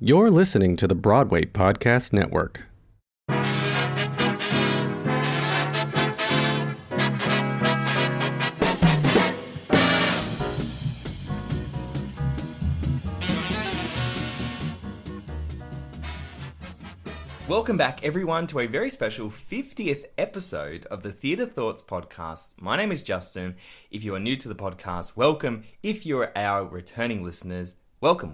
You're listening to the Broadway Podcast Network. Welcome back, everyone, to a very special 50th episode of the Theatre Thoughts podcast. My name is Justin. If you are new to the podcast, welcome. If you're our returning listeners, welcome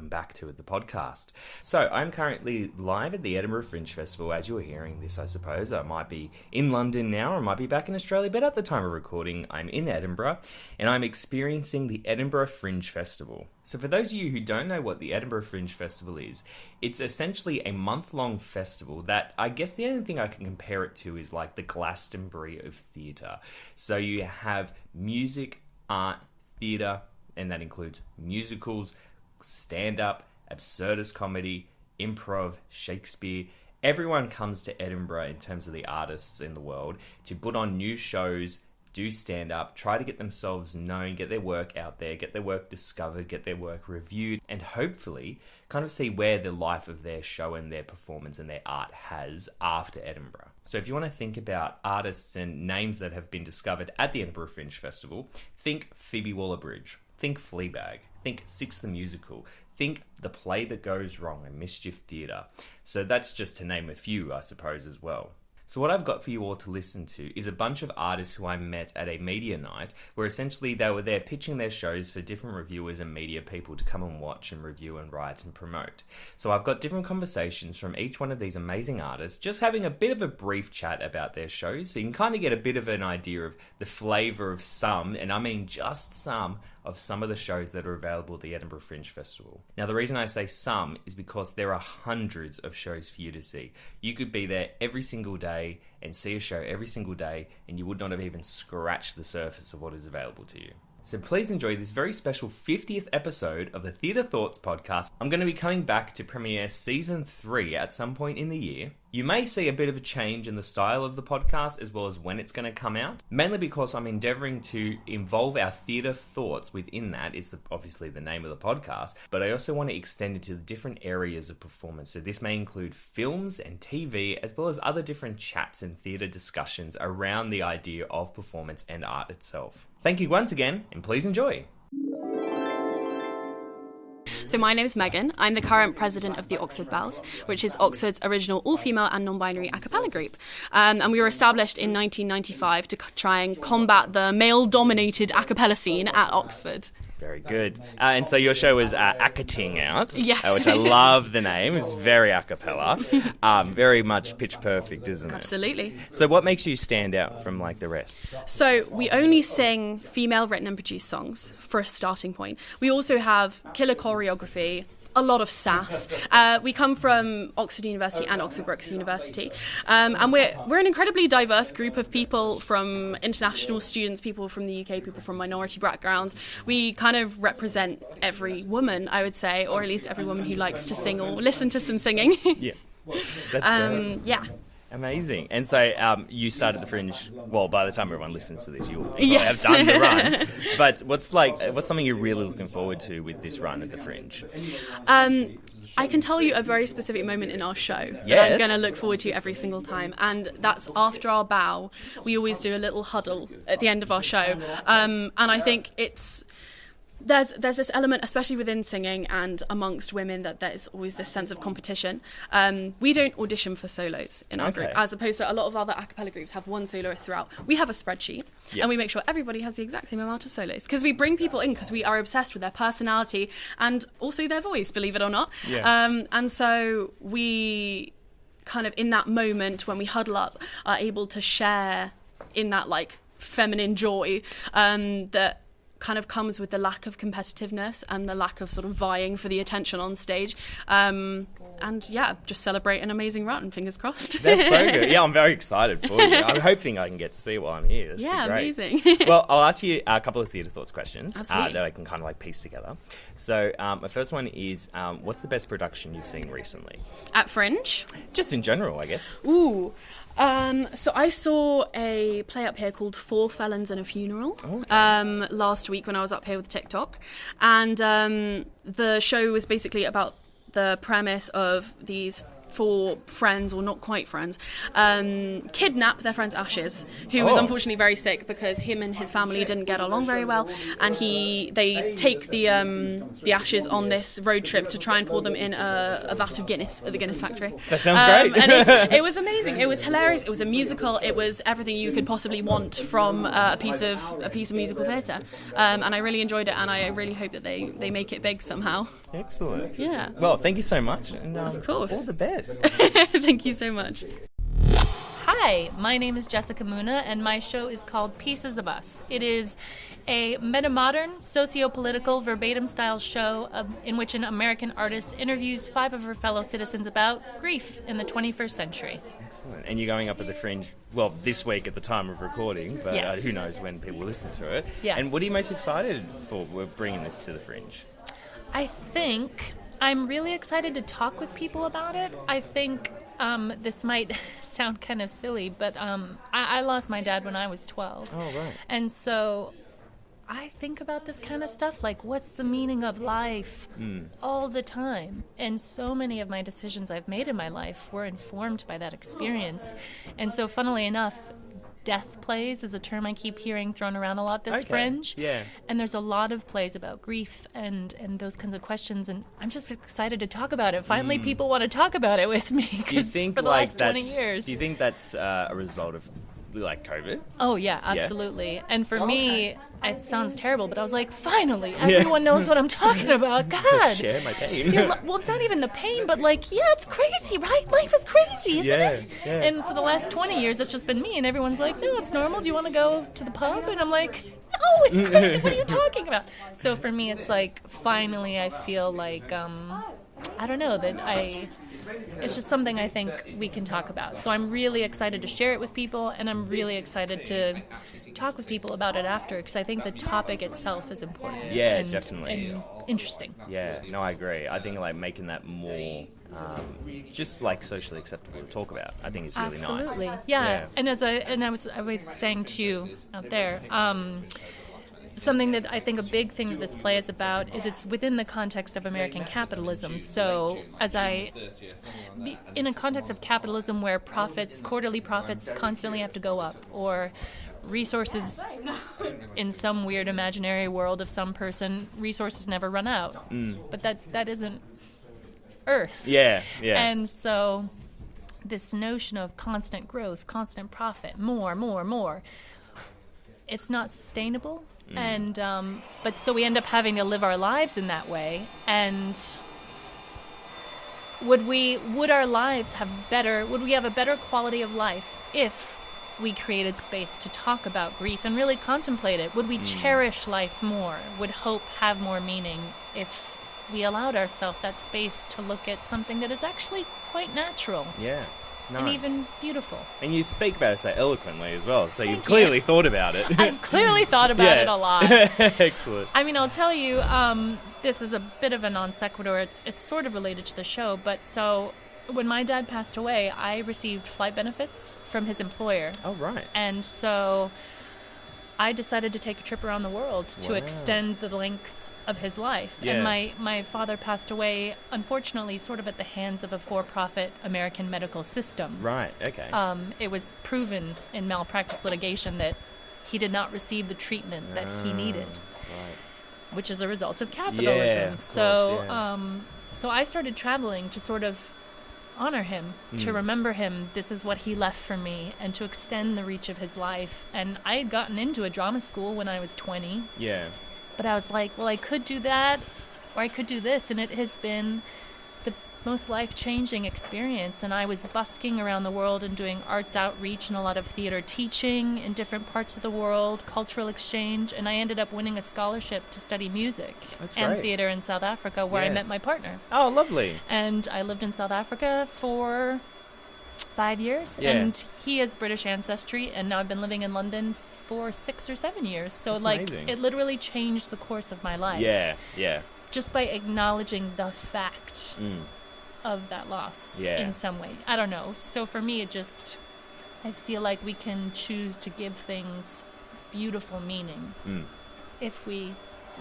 back to the podcast. So, I'm currently live at the Edinburgh Fringe Festival. As you're hearing this, I suppose, I might be in London now, or I might be back in Australia, but at the time of recording, I'm in Edinburgh, and I'm experiencing the Edinburgh Fringe Festival. So for those of you who don't know what the Edinburgh Fringe Festival is, it's essentially a month-long festival that I guess the only thing I can compare it to is like the Glastonbury of theatre. So you have music, art, theatre, and that includes musicals, stand-up, absurdist comedy, improv, Shakespeare. Everyone comes to Edinburgh in terms of the artists in the world to put on new shows, do stand-up, try to get themselves known, get their work out there, get their work discovered, get their work reviewed, and hopefully kind of see where the life of their show and their performance and their art has after Edinburgh. So if you want to think about artists and names that have been discovered at the Edinburgh Fringe Festival, think Phoebe Waller-Bridge, think Fleabag, think Six the Musical, think The Play That Goes Wrong and Mischief Theatre. So that's just to name a few, I suppose, as well. So what I've got for you all to listen to is a bunch of artists who I met at a media night, where essentially they were there pitching their shows for different reviewers and media people to come and watch and review and write and promote. So I've got different conversations from each one of these amazing artists, just having a bit of a brief chat about their shows, so you can kind of get a bit of an idea of the flavour of some, and I mean just some, of some of the shows that are available at the Edinburgh Fringe Festival. Now, the reason I say some is because there are hundreds of shows for you to see. You could be there every single day and see a show every single day, and you would not have even scratched the surface of what is available to you. So please enjoy this very special 50th episode of the Theatre Thoughts podcast. I'm going to be coming back to premiere Season 3 at some point in the year. You may see a bit of a change in the style of the podcast as well as when it's going to come out, mainly because I'm endeavouring to involve our theatre thoughts within that. It's obviously the name of the podcast, but I also want to extend it to the different areas of performance. So this may include films and TV, as well as other different chats and theatre discussions around the idea of performance and art itself. Thank you once again, and please enjoy. So my name is Megan. I'm the current president of the Oxford Bells, which is Oxford's original all-female and non-binary a cappella group. And we were established in 1995 to try and combat the male-dominated a cappella scene at Oxford. Very good. And so your show is Accating Out, yes. Which I love the name. It's very a cappella. Very much pitch perfect, isn't it? Absolutely. So what makes you stand out from like the rest? So we only sing female written and produced songs for a starting point. We also have killer choreography, a lot of sass. We come from Oxford University and Oxford Brookes University, and we're an incredibly diverse group of people, from international students, people from the UK, people from minority backgrounds. We kind of represent every woman, I would say, or at least every woman who likes to sing or listen to some singing. Yeah, that's great. Yeah. Amazing. And so you started the Fringe, well, by the time everyone listens to this, you'll Yes. have done the run. But what's something you're really looking forward to with this run at the Fringe? I can tell you a very specific moment in our show that I'm going to look forward to every single time, and that's after our bow. We always do a little huddle at the end of our show, and I think there's this element, especially within singing and amongst women, that there's always this sense of competition. We don't audition for solos in our group, as opposed to a lot of other a cappella groups have one soloist throughout. We have a spreadsheet, and we make sure everybody has the exact same amount of solos, because we bring people in because we are obsessed with their personality and also their voice, believe it or not. And so we kind of, in that moment when we huddle up, are able to share in that like feminine joy that kind of comes with the lack of competitiveness and the lack of sort of vying for the attention on stage. And yeah, just celebrate an amazing run, fingers crossed. That's so good. Yeah, I'm very excited for you. I'm hoping I can get to see it while I'm here. That's great. Amazing. Well, I'll ask you a couple of theatre thoughts questions that Absolutely. I can kind of like piece together. So my first one is, what's the best production you've seen recently? At Fringe? Just in general, I guess. Ooh. So I saw a play up here called Four Felons and a Funeral last week when I was up here with TikTok. And the show was basically about the premise of these 4 friends, or not quite friends, kidnap their friend's ashes, who was unfortunately very sick because him and his family didn't get along very well, and they take the ashes on this road trip to try and pour them in a vat of Guinness at the Guinness factory. That sounds great. And it was amazing. It was hilarious. It was a musical. It was everything you could possibly want from a piece of musical theatre, and I really enjoyed it, and I really hope that they make it big somehow. Excellent. Yeah. Well, thank you so much. And, of course. All the best. Thank you so much. Hi, my name is Jessica Muna, and my show is called Pieces of Us. It is a metamodern, socio-political, verbatim-style show in which an American artist interviews 5 of her fellow citizens about grief in the 21st century. Excellent. And you're going up at the Fringe, well, this week at the time of recording, but yes. Who knows when people listen to it. Yeah. And what are you most excited for? We're bringing this to the Fringe. I think I'm really excited to talk with people about it. I think this might sound kind of silly, but I lost my dad when I was 12. Oh, right. And so I think about this kind of stuff, like what's the meaning of life all the time. And so many of my decisions I've made in my life were informed by that experience. And so funnily enough, death plays is a term I keep hearing thrown around a lot this Fringe. Yeah. And there's a lot of plays about grief and those kinds of questions, and I'm just excited to talk about it. Finally, people want to talk about it with me, because for the last 20 years. Do you think that's a result of like COVID? Oh, yeah, absolutely. Yeah. And for me, it sounds terrible, but I was like, finally, everyone knows what I'm talking about. God. Share my pain. Well, it's not even the pain, but like, yeah, it's crazy, right? Life is crazy, isn't it? Yeah. And for the last 20 years, it's just been me, and everyone's like, no, it's normal. Do you want to go to the pub? And I'm like, no, it's crazy. What are you talking about? So for me, it's like, finally, I feel like, I don't know, it's just something I think we can talk about. So I'm really excited to share it with people, and I'm really excited to talk with people about it after, because I think the topic itself is important. Yeah, definitely. And interesting. Yeah, no, I agree. I think like making that more just like socially acceptable to talk about, I think is really nice. Absolutely. Yeah. And I was saying to you out there, something that I think a big thing that this play is about is it's within the context of American capitalism. So in a context of capitalism where quarterly profits constantly have to go up, or resources in some weird imaginary world of some person, resources never run out. But that isn't Earth. Yeah. And so this notion of constant growth, constant profit, more, it's not sustainable. And but so we end up having to live our lives in that way. And would we have a better quality of life if we created space to talk about grief and really contemplate it? Would we cherish life more? Would hope have more meaning if we allowed ourselves that space to look at something that is actually quite natural? Yeah. No. And even beautiful. And you speak about it so eloquently as well, so you've clearly thought about it. I've clearly thought about it a lot. Excellent. I mean, I'll tell you, this is a bit of a non sequitur. It's sort of related to the show, but so when my dad passed away, I received flight benefits from his employer. Oh, right. And so I decided to take a trip around the world to extend the length of his life. Yeah. And my father passed away, unfortunately, sort of at the hands of a for-profit American medical system. Right, okay. It was proven in malpractice litigation that he did not receive the treatment that he needed, which is a result of capitalism. Yeah, of course, So I started traveling to sort of honor him, to remember him. This is what he left for me, and to extend the reach of his life. And I had gotten into a drama school when I was 20. Yeah. But I was like, well, I could do that, or I could do this, and it has been the most life-changing experience. And I was busking around the world and doing arts outreach and a lot of theater teaching in different parts of the world, cultural exchange, and I ended up winning a scholarship to study music and theater in South Africa, where I met my partner. Oh, lovely. And I lived in South Africa for 5 years, and he has British ancestry, and now I've been living in London for 6 or 7 years. So that's like amazing. It literally changed the course of my life. Yeah. Just by acknowledging the fact of that loss in some way. I don't know. So for me, I feel like we can choose to give things beautiful meaning if we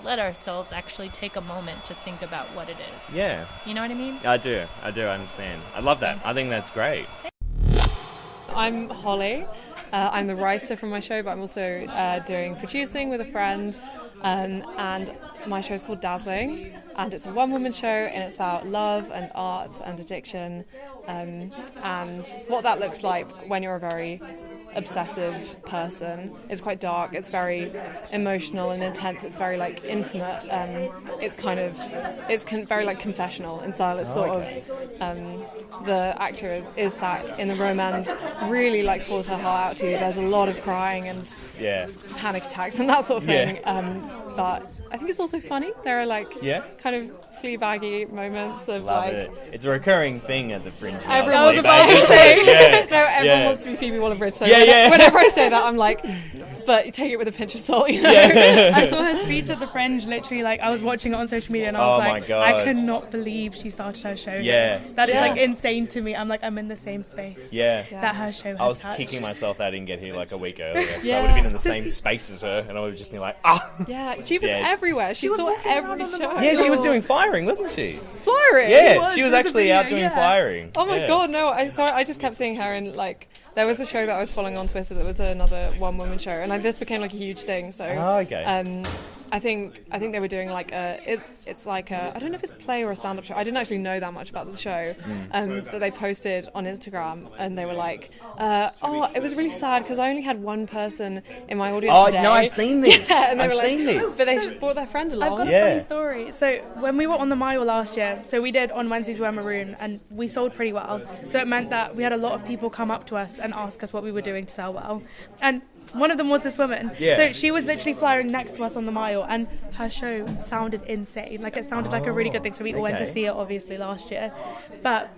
let ourselves actually take a moment to think about what it is. Yeah. You know what I mean? I do understand. I love that. I think that's great. I'm Holly. I'm the writer from my show, but I'm also doing producing with a friend. And my show is called Dazzling, and it's a one-woman show, and it's about love and art and addiction, and what that looks like when you're a very obsessive person. It's quite dark, it's very emotional and intense, it's very like intimate, it's very like confessional in style. It's sort of the actor is sat in the room and really like pours her heart out to you. There's a lot of crying and panic attacks and that sort of thing, but I think it's also funny. There are like kind of Fleabaggy moments of Love it. It's a recurring thing at the Fringe. Everyone was about to say. Everyone wants to be Phoebe Waller-Bridge. So whenever I say that, I'm like, but take it with a pinch of salt, you know. I saw her speech at the Fringe. Literally, like I was watching it on social media, and I was my God. I cannot believe she started her show. That is like insane to me. I'm like, I'm in the same space. That her show has I was touched. kicking myself that I didn't get here like a week earlier. So I would have been in the same space as her, and I would have just been like, Yeah, she was everywhere. She saw every show. Yeah, she was doing firing, wasn't she? Flyering? Yeah, she was actually out doing flyering. Oh my God, no! I just kept seeing her in like. There was a show that I was following on Twitter that was another one-woman show, and like this became like a huge thing. So, I think they were doing like it's like a, I don't know if it's a play or a stand-up show. I didn't actually know that much about the show, but they posted on Instagram and they were like, it was really sad because I only had one person in my audience today. Oh no, I've seen this. And they I've were seen like, this. but they brought their friend along. I've got a funny story. So when we were on the Mile last year, so we did On Wednesdays Wear Maroon, and we sold pretty well. So it meant that we had a lot of people come up to us and ask us what we were doing to sell well. And one of them was this woman. So she was literally flying next to us on the Mile, and her show sounded insane. Like it sounded like a really good thing. So we all went to see it obviously last year. But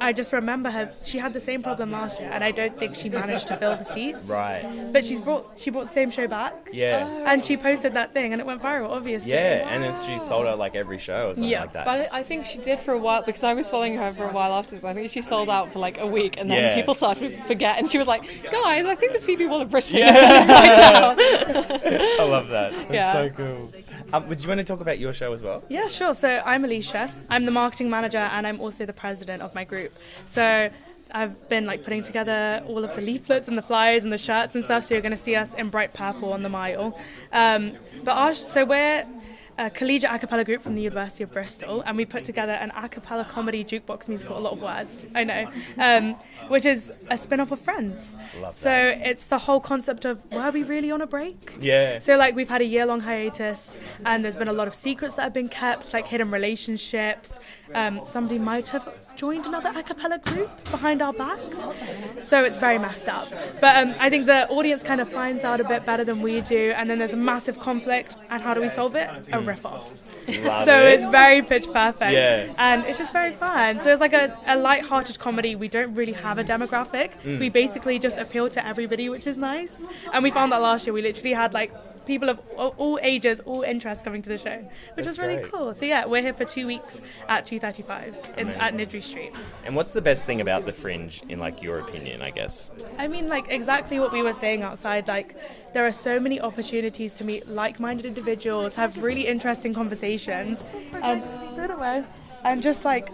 I just remember her, she had the same problem last year, and I don't think she managed to fill the seats. Right. But she brought the same show back. Yeah. And she posted that thing, and it went viral, obviously. Yeah, and she sold out like every show or something like that. But I think she did for a while, because I was following her for a while afterwards. I think she sold out for like a week, and then people started to forget, and she was like, guys, I think the Phoebe Waller-Bridge thing is going to die down. I love that. That's so cool. Would you want to talk about your show as well? Yeah, sure. So I'm Alicia. I'm the marketing manager, and I'm also the president of my group. So I've been like putting together all of the leaflets and the flyers and the shirts and stuff. So you're going to see us in bright purple on the Mile. So we're a collegiate a cappella group from the University of Bristol, and we put together an a cappella comedy jukebox musical, a lot of words, I know, which is a spin-off of Friends. So it's the whole concept of, were we really on a break? Yeah. So like we've had a year-long hiatus, and there's been a lot of secrets that have been kept, like hidden relationships. Somebody might have joined another a cappella group behind our backs, so it's very messed up. But I think the audience kind of finds out a bit better than we do, and then there's a massive conflict, and how do we solve it? A riff-off. It's very pitch perfect, and it's just very fun. So it's like a light-hearted comedy. We don't really have a demographic. We basically just appeal to everybody, which is nice. And we found that last year we literally had like people of all ages, all interests coming to the show, which was really cool. So yeah, we're here for 2 weeks at 2:35 at Nidri Street. And what's the best thing about the Fringe, in like your opinion, I guess? I mean, like exactly what we were saying outside, like there are so many opportunities to meet like-minded individuals, have really interesting conversations, and just like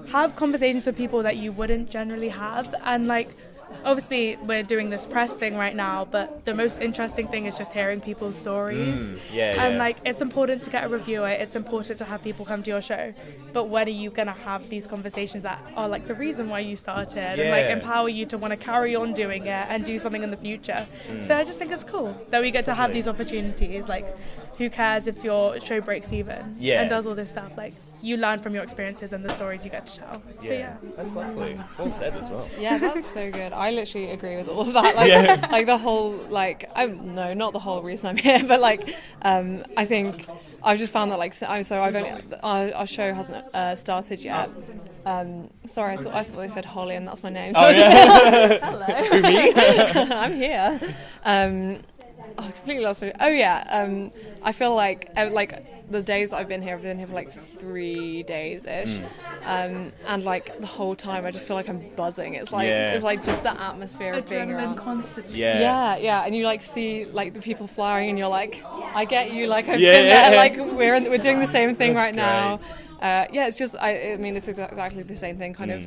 have conversations with people that you wouldn't generally have. And like obviously we're doing this press thing right now, but the most interesting thing is just hearing people's stories. And like it's important to get a reviewer, it's important to have people come to your show, but when are you gonna have these conversations that are like the reason why you started, and like empower you to want to carry on doing it and do something in the future? So I just think it's cool that we get to have these opportunities. Like who cares if your show breaks even and does all this stuff? Like you learn from your experiences and the stories you get to tell. So that's lovely. Well said as well. Yeah, that's so good. I literally agree with all of that. Like, like the whole, like, no, not the whole reason I'm here, but like, I think I've just found that like, so I've only, our show hasn't started yet. Sorry, I thought they said Holly, and that's my name. So hello. Who, me? I'm here. I completely lost it. Oh yeah, I feel like the days that I've been here for like 3 days-ish, and like the whole time I just feel like I'm buzzing. It's like just the atmosphere of being around. Constantly. Yeah, and you like see like the people flying, and you're like, I get you. Like I've been there. Like we're doing the same thing right now. It's just I mean it's exactly the same thing. Kind of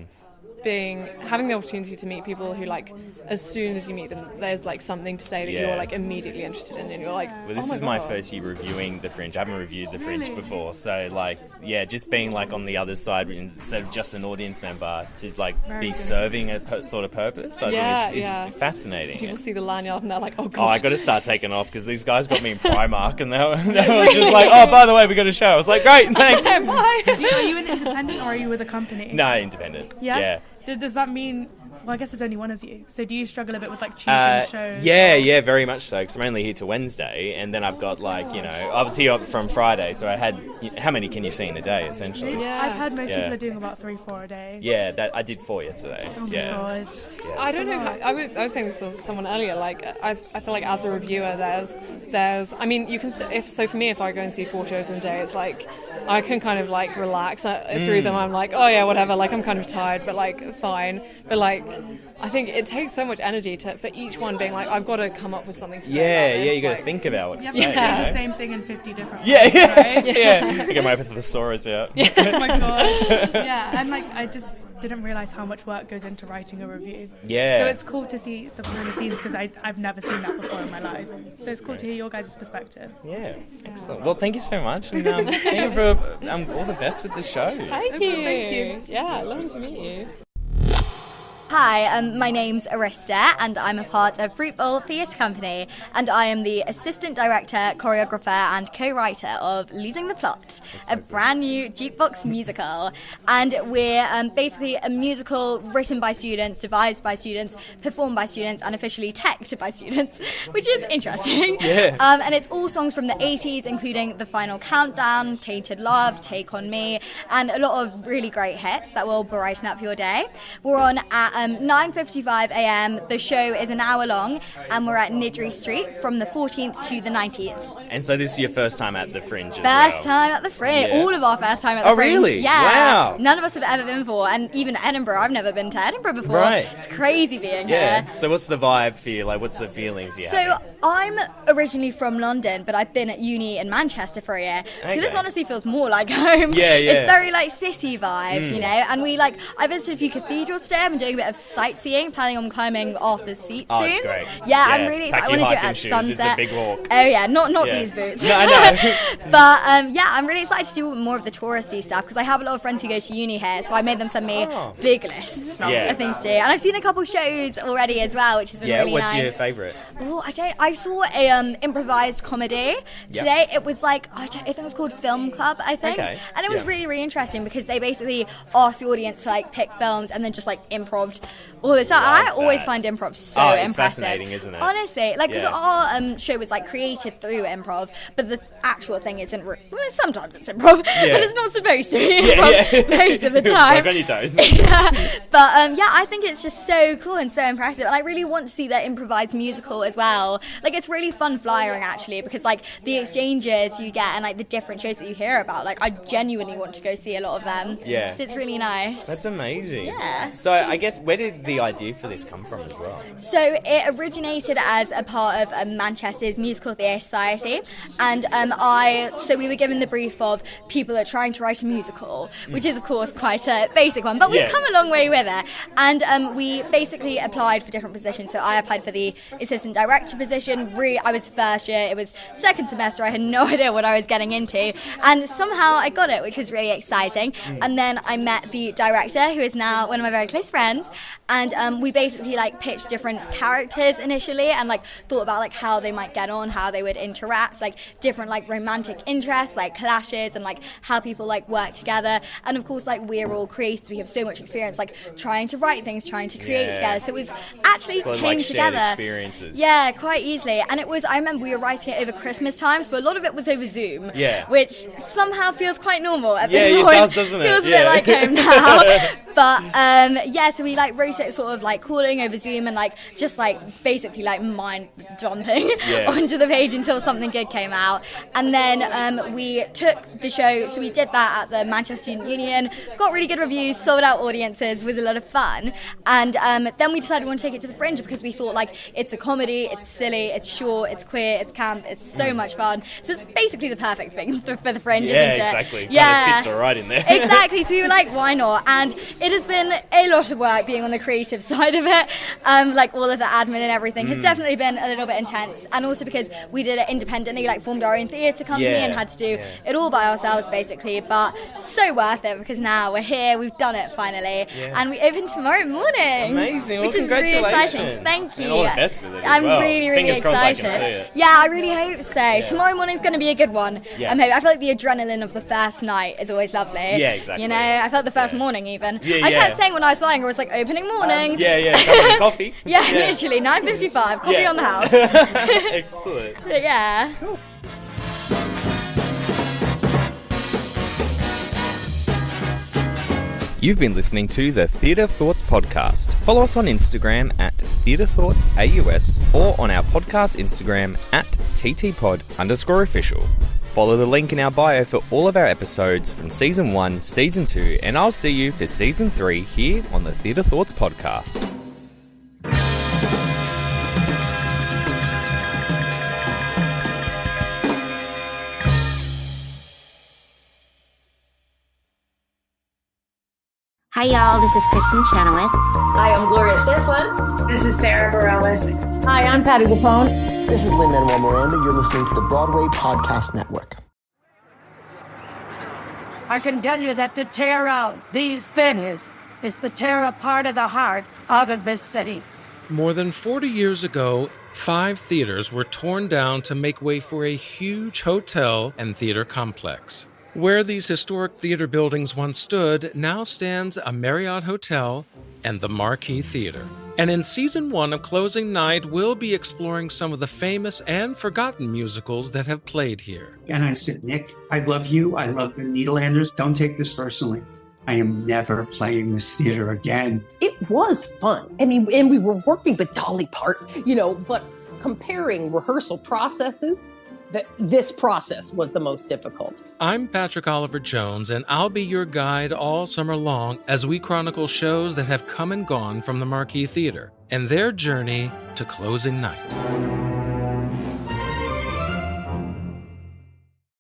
having the opportunity to meet people who like as soon as you meet them there's like something to say that you're like immediately interested in, and you're like, well, this is my first year reviewing the Fringe. I haven't reviewed the Fringe before, so like just being like on the other side instead of just an audience member to like be serving a sort of purpose. I think it's fascinating. People see the lanyard and they're like, oh god, I got to start taking off because these guys got me in Primark and they were just like, oh, by the way, we got a show. I was like, great, thanks. Bye. Are you an independent or are you with a company? No, independent. Yeah. Does that mean, well, I guess there's only one of you, so do you struggle a bit with like choosing shows? Yeah, very much so, because I'm only here till Wednesday, and then I've got like, I was here from Friday, so I had, how many can you see in a day, essentially? I've heard most people are doing about 3-4 a day. Yeah, I did 4 yesterday. Oh my god. Yeah. I don't know, I was saying this to someone earlier, like, I feel like as a reviewer, there's I mean, you can, for me, if I go and see 4 shows in a day, it's like, I can kind of like relax through them. I'm like, oh yeah, whatever, like I'm kind of tired, but like fine. But like, I think it takes so much energy for each one being like, I've got to come up with something to say. Yeah, you got to think about what to say. Yeah, the same thing in 50 different ways. Right? I get my thesaurus out. Oh my god. Yeah, and like I just didn't realise how much work goes into writing a review. Yeah. So it's cool to see the behind the scenes because I've never seen that before in my life. So it's cool to hear your guys' perspective. Yeah, excellent. Well, thank you so much, and thank you for all the best with the show. Thank you. Yeah, lovely to meet you. Hi, my name's Arista and I'm a part of Fruit Bowl Theatre Company, and I am the Assistant Director, Choreographer and Co-Writer of Losing the Plot, a brand new jukebox musical. And we're basically a musical written by students, devised by students, performed by students and officially teched by students, which is interesting. Yeah. And it's all songs from the 80s, including The Final Countdown, Tainted Love, Take On Me, and a lot of really great hits that will brighten up your day. We're on at 9:55 a.m. The show is an hour long, and we're at Nidri Street from the 14th to the 19th. And so this is your first time at the Fringe as First time at the Fringe. Yeah. All of our first time at the Fringe. Oh, really? Yeah. Wow. None of us have ever been before. And even Edinburgh, I've never been to Edinburgh before. Right. It's crazy being Yeah. here. So what's the vibe for you? Like, what's the feelings you have? So I'm originally from London, but I've been at uni in Manchester for a year. Okay. So this honestly feels more like home. Yeah. It's very like city vibes, you know. And I visited a few cathedrals today. I'm doing a bit of sightseeing, planning on climbing Arthur's Seat soon. It's great. Yeah, I'm really excited. I want to do it at shoes. sunset. It's a big walk. Oh yeah, not these boots. No, I know. But I'm really excited to do more of the touristy stuff because I have a lot of friends who go to uni here, so I made them send me big lists of things to do. And I've seen a couple shows already as well, which has been really nice. What's your favourite? Oh, I saw a improvised comedy today. It was like, I think it was called Film Club, I think. Okay. And it was really, really interesting because they basically asked the audience to like pick films and then just like improv all the time. And I always find improv so impressive. It's fascinating, isn't it? Honestly, like, because our show was like created through improv, but the actual thing isn't. Well, sometimes it's improv, but it's not supposed to be improv most of the time. Like on your toes. But I think it's just so cool and so impressive, and I really want to see that improvised musical as well. Like, it's really fun flyering actually, because like the exchanges you get and like the different shows that you hear about, like I genuinely want to go see a lot of them. Yeah. So it's really nice. That's amazing. Yeah. So I guess, where did the idea for this come from as well? So it originated as a part of Manchester's Musical Theatre Society, and we were given the brief of people are trying to write a musical, which is of course quite a basic one, but we've come a long way with it. And we basically applied for different positions. So I applied for the assistant director position. I was first year, it was second semester, I had no idea what I was getting into, and somehow I got it, which was really exciting. And then I met the director, who is now one of my very close friends, and we basically like pitched different characters initially and like thought about like how they might get on, how they would interact, like different like romantic interests, like clashes, and like how people like work together. And of course, like, we're all creatives, we have so much experience like trying to write things, trying to create together, so it was actually came like together experiences. Yeah, quite easily. And it was, I remember we were writing it over Christmas time, so a lot of it was over Zoom, Yeah. which somehow feels quite normal at this Yeah, point. it does, doesn't it? Feels a bit like home now. But yeah, so we like wrote it sort of like calling over Zoom and like just like basically like mind dumping onto the page until something good came out. And then we took the show, so we did that at the Manchester Student Union, got really good reviews, sold out audiences, was a lot of fun. And then we decided we want to take it to the Fringe because we thought like it's a comedy, it's silly, it's short, it's queer, it's camp, it's so much fun. So it's basically the perfect thing for the Fringe, isn't it? Exactly. Yeah, kind of fits all right in there. Exactly. So we were like, why not? And it has been a lot of work being on the creative side of it. Like all of the admin and everything has definitely been a little bit intense. And also because we did it independently, like formed our own theatre company and had to do it all by ourselves basically. But so worth it because now we're here, we've done it finally, and we open tomorrow morning. Amazing. Which is really exciting. Thank you. And all the best with it I'm as well. really, really Fingers crossed excited. I can see it. Yeah, I really hope so. Tomorrow morning's going to be a good one. I feel like the adrenaline of the first night is always lovely. Yeah, exactly. You know, I felt the first morning even. Yeah, I kept saying when I was flying, I was like, opening morning. Coffee. Literally 9:55, coffee on the house. Excellent. Yeah. Cool. You've been listening to the Theatre Thoughts podcast. Follow us on Instagram at Theatre Thoughts AUS or on our podcast Instagram at ttpod_official. Follow the link in our bio for all of our episodes from Season 1, Season 2, and I'll see you for Season 3 here on the Theatre Thoughts podcast. Hi y'all, this is Kristen Chenoweth. Hi, I'm Gloria Stefan. This is Sarah Bareilles. Hi, I'm Patty LuPone. This is Lin-Manuel Miranda. You're listening to the Broadway Podcast Network. I can tell you that to tear out these venues is to tear a part of the heart out of this city. More than 40 years ago, 5 theaters were torn down to make way for a huge hotel and theater complex. Where these historic theater buildings once stood now stands a Marriott Hotel and the Marquis Theater. And in Season 1 of Closing Night, we'll be exploring some of the famous and forgotten musicals that have played here. And I said, Nick, I love you. I love the Nederlanders. Don't take this personally. I am never playing this theater again. It was fun. I mean, and we were working with Dolly Parton, but comparing rehearsal processes, this process was the most difficult. I'm Patrick Oliver Jones, and I'll be your guide all summer long as we chronicle shows that have come and gone from the Marquis Theater and their journey to closing night.